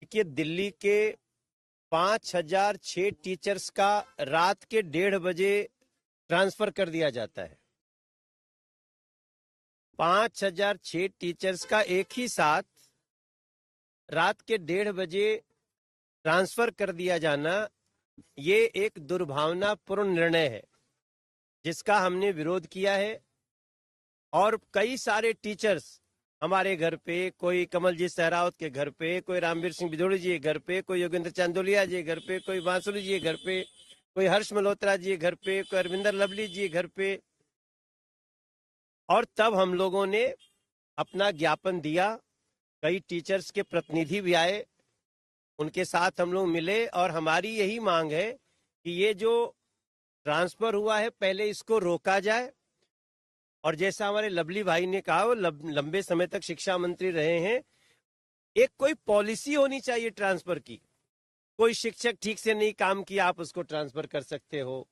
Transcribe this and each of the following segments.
कि दिल्ली के 5006 टीचर्स का रात के 1:30 बजे ट्रांसफर कर दिया जाता है। 5006 टीचर्स का एक ही साथ रात के 1:30 बजे ट्रांसफर कर दिया जाना ये एक दुर्भावनापूर्ण निर्णय है, जिसका हमने विरोध किया है। और कई सारे टीचर्स हमारे घर पे, कोई कमलजीत सहरावत के घर पे, कोई रामवीर सिंह बिधोड़ी जी के घर पे, कोई योगेंद्र चांदोलिया जी के घर पे, कोई बांसुरी जी के घर पे, कोई हर्ष मल्होत्रा जी के घर पे, कोई अरविंदर लवली जी के घर पे। और तब हम लोगों ने अपना ज्ञापन दिया। कई टीचर्स के प्रतिनिधि भी आए, उनके साथ हम लोग मिले और हमारी यही मांग है कि ये जो ट्रांसफर हुआ है पहले इसको रोका जाए। और जैसा हमारे लवली भाई ने कहा, वो लंबे समय तक शिक्षा मंत्री रहे हैं, एक कोई पॉलिसी होनी चाहिए ट्रांसफर की। कोई शिक्षक ठीक से नहीं काम किया, आप उसको ट्रांसफर कर सकते हो।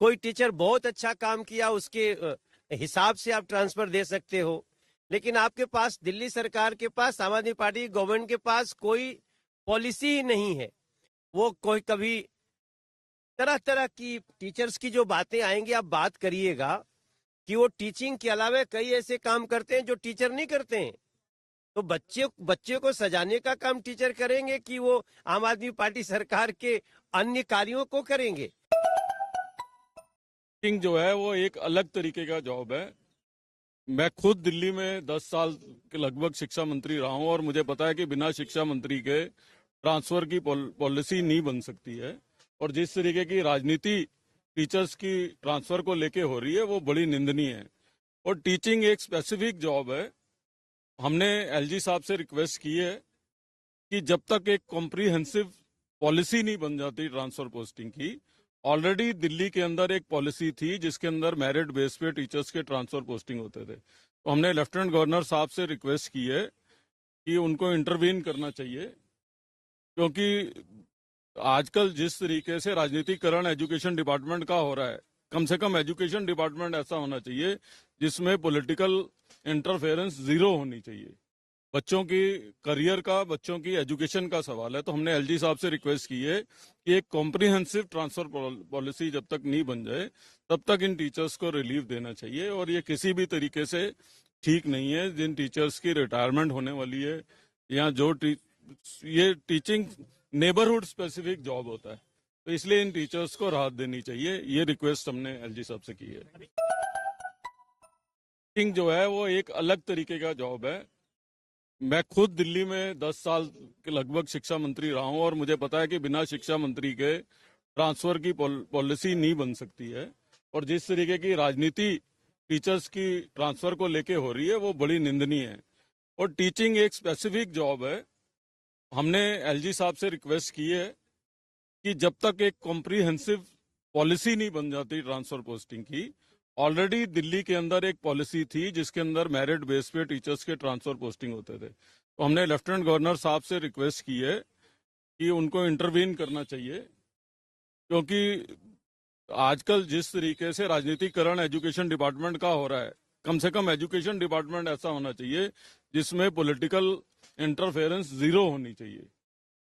कोई टीचर बहुत अच्छा काम किया, उसके हिसाब से आप ट्रांसफर दे सकते हो। लेकिन आपके पास, दिल्ली सरकार के पास, आम आदमी पार्टी गवर्नमेंट के पास कोई पॉलिसी ही नहीं है। वो कोई कभी तरह तरह की टीचर्स की जो बातें आएंगी, आप बात करिएगा कि वो टीचिंग के अलावा कई ऐसे काम करते हैं जो टीचर नहीं करते हैं। तो बच्चे को सजाने का काम टीचर करेंगे कि वो आम आदमी पार्टी सरकार के अन्य कार्यों को करेंगे? टीचिंग जो है वो एक अलग तरीके का जॉब है। मैं खुद दिल्ली में 10 साल के लगभग शिक्षा मंत्री रहा हूं और मुझे पता है कि बिना शिक्षा मंत्री के ट्रांसफर की पॉलिसी नहीं बन सकती है। और जिस तरीके की राजनीति टीचर्स की ट्रांसफर को लेके हो रही है वो बड़ी निंदनीय है। और टीचिंग एक स्पेसिफिक जॉब है। हमने एलजी साहब से रिक्वेस्ट की है कि जब तक एक कॉम्प्रिहेंसिव पॉलिसी नहीं बन जाती ट्रांसफर पोस्टिंग की, ऑलरेडी दिल्ली के अंदर एक पॉलिसी थी जिसके अंदर मेरिट बेस पे टीचर्स के ट्रांसफर पोस्टिंग होते थे। तो हमने लेफ्टिनेंट गवर्नर साहब से रिक्वेस्ट की है कि उनको इंटरवीन करना चाहिए, क्योंकि आजकल जिस तरीके से राजनीतिकरण एजुकेशन डिपार्टमेंट का हो रहा है, कम से कम एजुकेशन डिपार्टमेंट ऐसा होना चाहिए जिसमें पॉलिटिकल इंटरफेरेंस जीरो होनी चाहिए। बच्चों की करियर का, बच्चों की एजुकेशन का सवाल है। तो हमने एलजी साहब से रिक्वेस्ट की है कि एक कॉम्प्रिहेंसिव ट्रांसफर पॉलिसी जब तक नहीं बन जाए तब तक इन टीचर्स को रिलीफ देना चाहिए। और ये किसी भी तरीके से ठीक नहीं है। जिन टीचर्स की रिटायरमेंट होने वाली है या जो ये टीचिंग नेबरहुड स्पेसिफिक जॉब होता है, तो इसलिए इन टीचर्स को राहत देनी चाहिए। ये रिक्वेस्ट हमने एलजी साहब से की है। टीचिंग जो है वो एक अलग तरीके का जॉब है। मैं खुद दिल्ली में 10 साल के लगभग शिक्षा मंत्री रहा हूं और मुझे पता है कि बिना शिक्षा मंत्री के ट्रांसफर की पॉलिसी नहीं बन सकती है। और जिस तरीके की राजनीति टीचर्स की ट्रांसफर को लेके हो रही है वो बड़ी निंदनीय है। और टीचिंग एक स्पेसिफिक जॉब है। हमने एलजी साहब से रिक्वेस्ट की है कि जब तक एक कॉम्प्रिहेंसिव पॉलिसी नहीं बन जाती ट्रांसफर पोस्टिंग की, ऑलरेडी दिल्ली के अंदर एक पॉलिसी थी जिसके अंदर मेरिट बेस पे टीचर्स के ट्रांसफर पोस्टिंग होते थे। तो हमने लेफ्टिनेंट गवर्नर साहब से रिक्वेस्ट की है कि उनको इंटरवीन करना चाहिए, क्योंकि आजकल जिस तरीके से राजनीतिकरण एजुकेशन डिपार्टमेंट का हो रहा है, कम से कम एजुकेशन डिपार्टमेंट ऐसा होना चाहिए जिसमें पॉलिटिकल इंटरफेरेंस जीरो होनी चाहिए।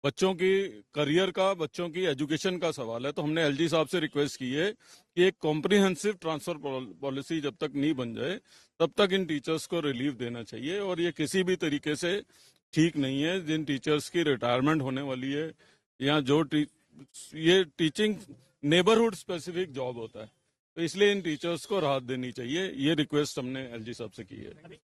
बच्चों की करियर का, बच्चों की एजुकेशन का सवाल है। तो हमने एलजी साहब से रिक्वेस्ट की है कि एक कॉम्प्रिहेंसिव ट्रांसफर पॉलिसी जब तक नहीं बन जाए तब तक इन टीचर्स को रिलीफ देना चाहिए। और ये किसी भी तरीके से ठीक नहीं है। जिन टीचर्स की रिटायरमेंट होने वाली है या जो ये टीचिंग नेबरहुड स्पेसिफिक जॉब होता है, तो इसलिए इन टीचर्स को राहत देनी चाहिए। ये रिक्वेस्ट हमने एलजी साहब से की है।